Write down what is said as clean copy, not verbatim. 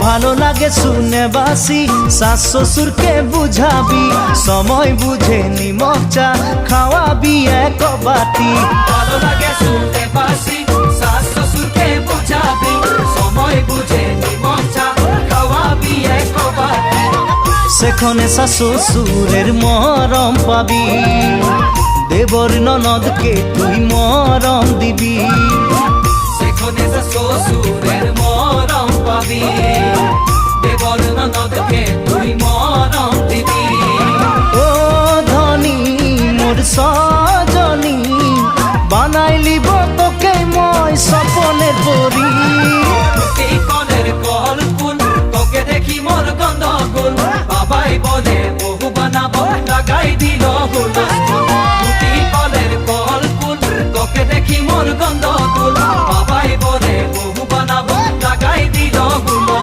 ভালো লাগে শুনে বাসি, শাশ শ্বশুরকে বুঝাবি, সময় বুঝে নিমক চা খাওয়াবি এক বাটি। ভালো লাগে শুনে বাসি, শাশ শ্বশুরকে বুঝাবি, সময় বুঝে নিমক চা খাওয়াবি এক বাটি। সেখানে শাশ শ্বশুরের মরম পাবি, দেবর ননদকে তুই মরম দিবি। সেখানে শ্বশুরের মরম পাবি, দেবর ননদকে তুই মরম দিবি। ও ধনী মোর সজনী, বানাইলিব তোকে মই স্বপনের পরি। এই কলের কল ফুল, তোকে দেখি মোর গন্ধ গুল, বাবাই বলে বহু বানাবো লাগাই দিল হুল।